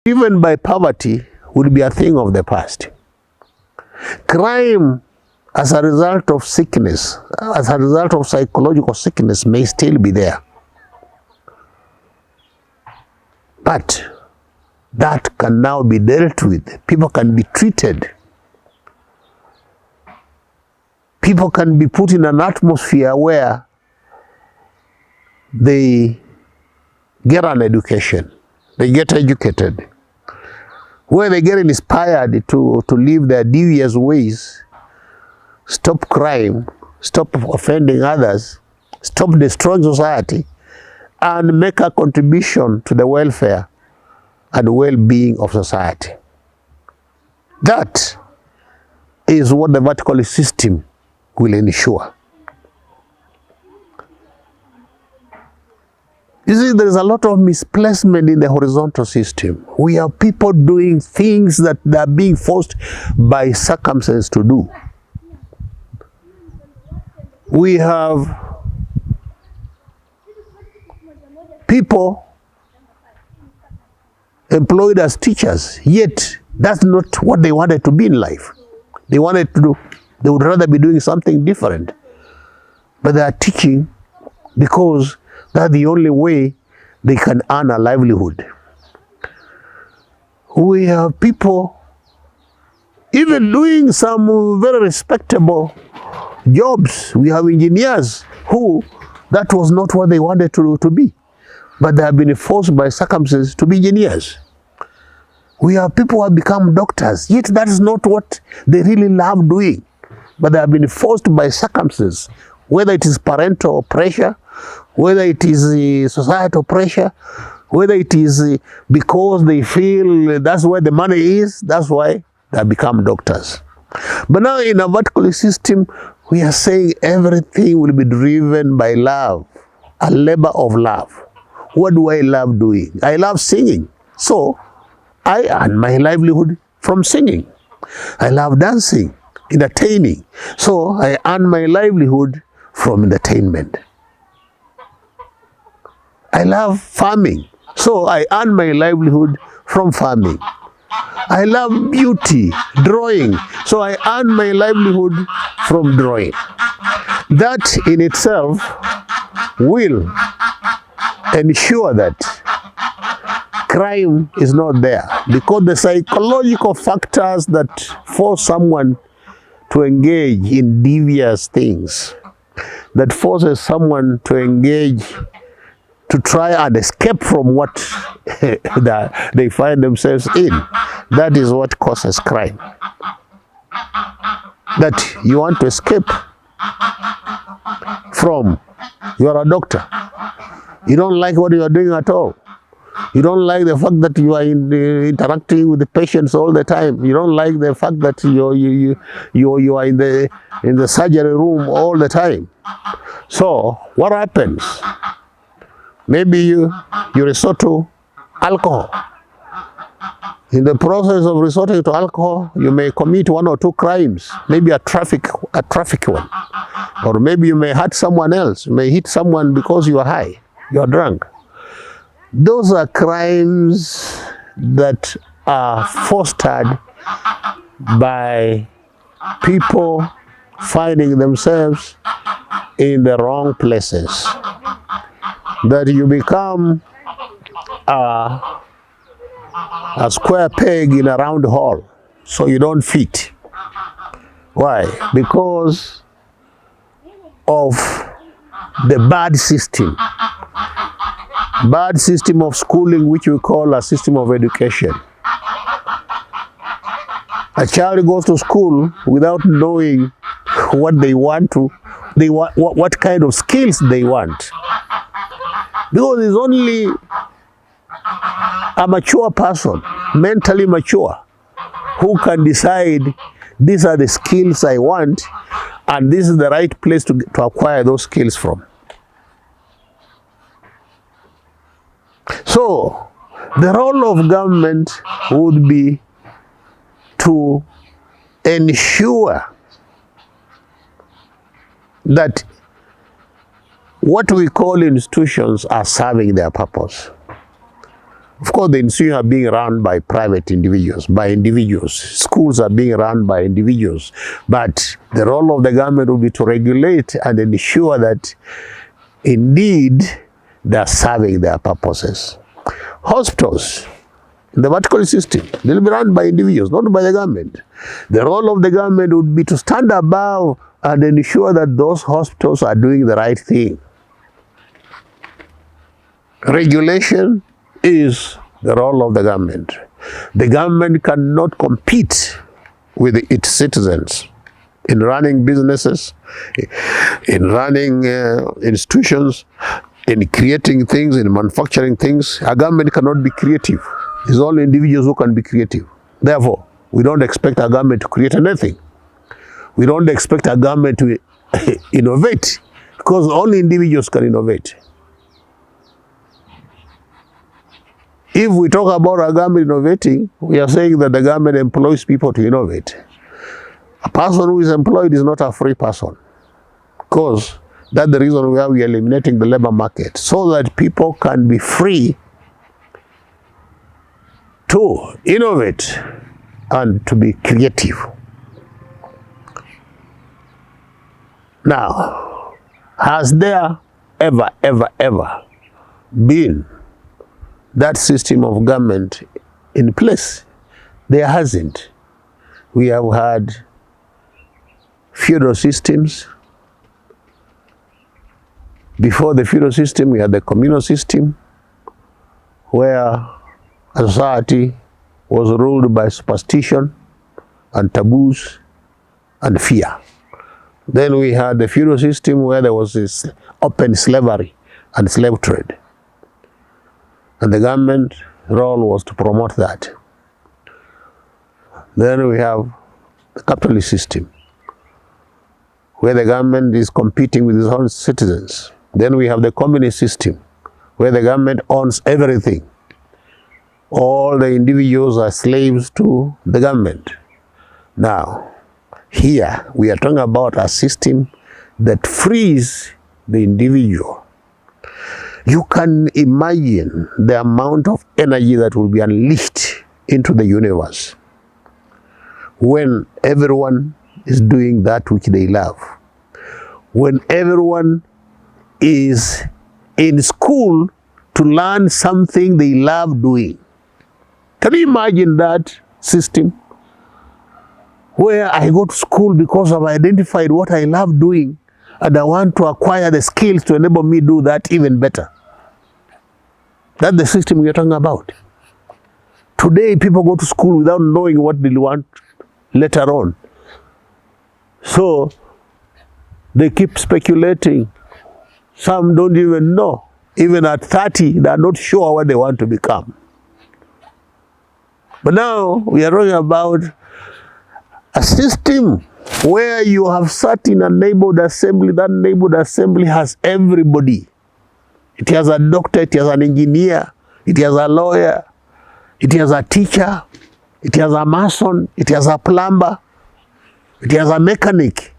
Driven by poverty will be a thing of the past. Crime as a result of sickness, as a result of psychological sickness, may still be there. But that can now be dealt with. People can be treated. People can be put in an atmosphere where they get an education, they get educated, where they get inspired to live their devious ways, stop crime, stop offending others, stop destroying society, and make a contribution to the welfare and well-being of society. That is what the vertical system will ensure. You see, there is a lot of misplacement in the horizontal system. We have people doing things that they are being forced by circumstances to do. We have people employed as teachers, yet that's not what they wanted to be in life. They wanted to do, they would rather be doing something different. But they are teaching because that's the only way they can earn a livelihood. We have people even doing some very respectable jobs. We have engineers who, that was not what they wanted to be. But they have been forced by circumstances to be engineers. We have people who have become doctors, yet that is not what they really love doing. But they have been forced by circumstances, whether it is parental pressure, whether it is societal pressure, whether it is because they feel that's where the money is, that's why they have become doctors. But now in a vertical system, we are saying everything will be driven by love, a labor of love. What do I love doing? I love singing. So I earn my livelihood from singing. I love dancing, entertaining. So I earn my livelihood from entertainment. I love farming. So I earn my livelihood from farming. I love beauty, drawing. So I earn my livelihood from drawing. That in itself will ensure that crime is not there, because the psychological factors that force someone to engage in devious things, that forces someone to engage, to try and escape from what that they find themselves in, that is what causes crime. That you want to escape from, you are a doctor. You don't like what you are doing at all. You don't like the fact that you are interacting with the patients all the time. You don't like the fact that you are in the surgery room all the time. So what happens? Maybe you resort to alcohol. In the process of resorting to alcohol, you may commit 1 or 2 crimes, maybe a traffic one. Or maybe you may hurt someone else. You may hit someone because you are high, you are drunk. Those are crimes that are fostered by people finding themselves in the wrong places. That you become a square peg in a round hole, so you don't fit. Why? Because of the bad system of schooling, which we call a system of education. A child goes to school without knowing what they want to, what kind of skills they want. Because it's only a mature person, mentally mature, who can decide these are the skills I want and this is the right place to acquire those skills from. So, the role of government would be to ensure that what we call institutions are serving their purpose. Of course, the institutions are being run by private individuals, by individuals. Schools are being run by individuals. But the role of the government will be to regulate and ensure that indeed they are serving their purposes. Hospitals, the vertical system, they'll be run by individuals, not by the government. The role of the government would be to stand above and ensure that those hospitals are doing the right thing. Regulation is the role of the government. The government cannot compete with its citizens in running businesses, in running institutions, in creating things, in manufacturing things. A government cannot be creative. It's only individuals who can be creative. Therefore, we don't expect a government to create anything. We don't expect a government to innovate, because only individuals can innovate. If we talk about a government innovating, we are saying that the government employs people to innovate. A person who is employed is not a free person, because that's the reason why we are eliminating the labor market, so that people can be free to innovate and to be creative. Now, has there ever been that system of government in place? There hasn't. We have had feudal systems. Before the feudal system, we had the communal system, where a society was ruled by superstition and taboos and fear. Then we had the feudal system, where there was this open slavery and slave trade. And the government role was to promote that. Then we have the capitalist system, where the government is competing with its own citizens. Then we have the communist system, where the government owns everything. All the individuals are slaves to the government. Now, here we are talking about a system that frees the individual. You can imagine the amount of energy that will be unleashed into the universe when everyone is doing that which they love. When everyone is in school to learn something they love doing. Can you imagine that system? Where I go to school because I've identified what I love doing, and I want to acquire the skills to enable me to do that even better. That's the system we are talking about. Today, people go to school without knowing what they want later on. So, they keep speculating. Some don't even know. Even at 30, they are not sure what they want to become. But now, we are talking about a system where you have sat in a neighborhood assembly. That neighborhood assembly has everybody. It has a doctor, it has an engineer, it has a lawyer, it has a teacher, it has a mason, it has a plumber, it has a mechanic.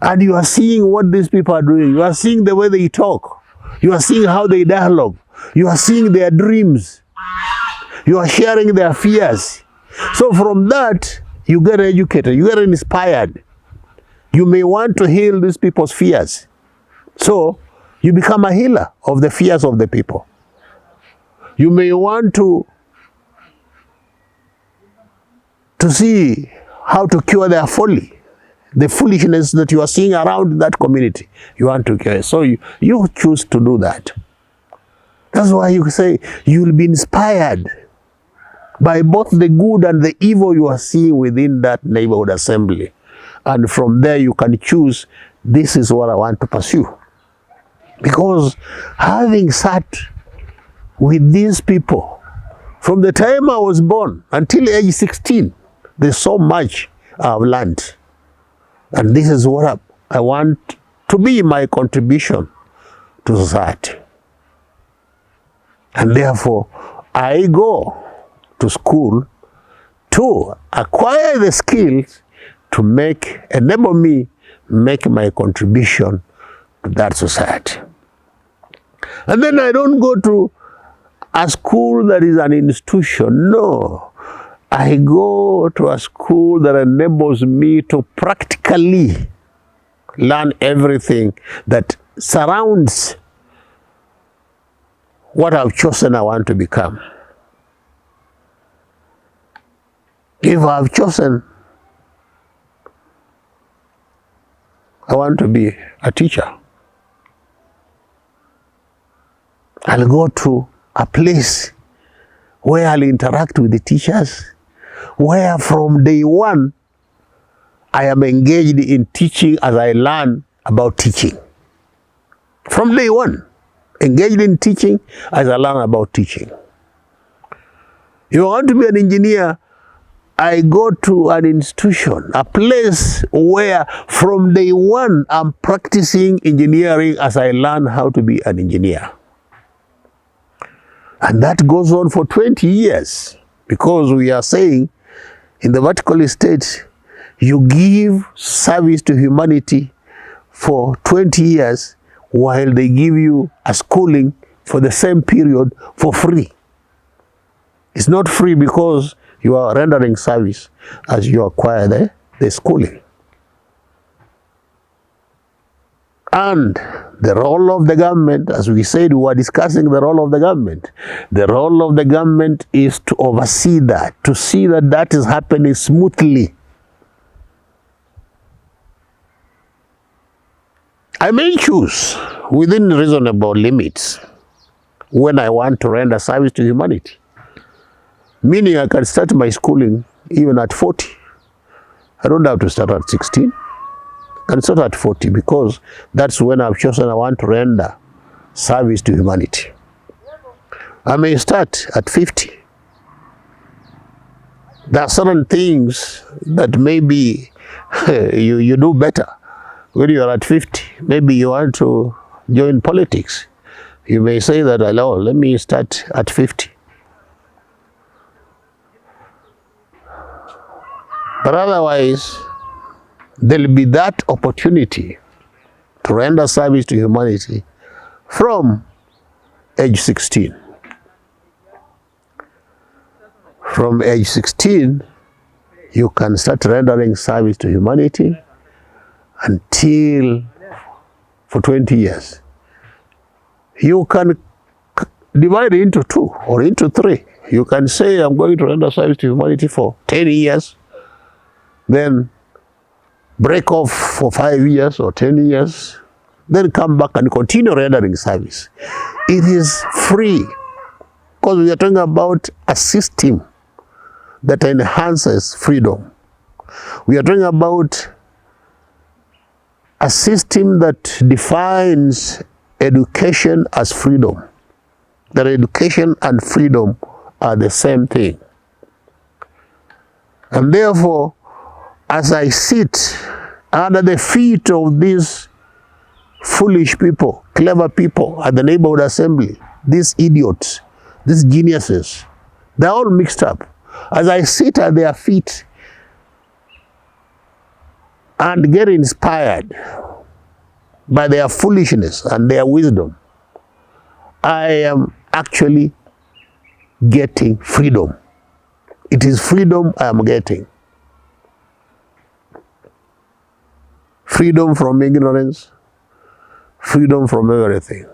And you are seeing what these people are doing. You are seeing the way they talk. You are seeing how they dialogue. You are seeing their dreams. You are sharing their fears. So from that, you get educated, you get inspired. You may want to heal these people's fears. So, you become a healer of the fears of the people. You may want to see how to cure their folly, the foolishness that you are seeing around that community. You want to cure. So you choose to do that. That's why you say you will be inspired by both the good and the evil you are seeing within that neighborhood assembly. And from there you can choose, this is what I want to pursue. Because having sat with these people from the time I was born until age 16, there's so much I've learned. And this is what I want to be my contribution to society. And therefore, I go to school to acquire the skills to enable me make my contribution to that society. And then I don't go to a school that is an institution. No. I go to a school that enables me to practically learn everything that surrounds what I've chosen I want to become. If I've chosen I want to be a teacher, I'll go to a place where I'll interact with the teachers, where from day one I am engaged in teaching as I learn about teaching. From day one, engaged in teaching as I learn about teaching. If I want to be an engineer, I go to an institution, a place where from day one I'm practicing engineering as I learn how to be an engineer. And that goes on for 20 years because we are saying in the vertical estate, you give service to humanity for 20 years while they give you a schooling for the same period for free. It's not free because you are rendering service as you acquire the schooling. And the role of the government, as we said, we were discussing the role of the government. The role of the government is to oversee that, to see that that is happening smoothly. I may choose within reasonable limits when I want to render service to humanity. Meaning I can start my schooling even at 40. I don't have to start at 16. I can start at 40 because that's when I've chosen I want to render service to humanity. I may start at 50. There are certain things that maybe you do better when you are at 50. Maybe you want to join politics. You may say that, oh, let me start at 50. But otherwise, there will be that opportunity to render service to humanity from age 16. From age 16, you can start rendering service to humanity until for 20 years. You can divide it into 2 or into 3. You can say, I'm going to render service to humanity for 10 years. Then break off for 5 years or 10 years, then come back and continue rendering service. It is free because we are talking about a system that enhances freedom. We are talking about a system that defines education as freedom. That education and freedom are the same thing. And therefore, as I sit under the feet of these foolish people, clever people at the neighborhood assembly, these idiots, these geniuses, they're all mixed up. As I sit at their feet and get inspired by their foolishness and their wisdom, I am actually getting freedom. It is freedom I am getting. Freedom from ignorance, freedom from everything.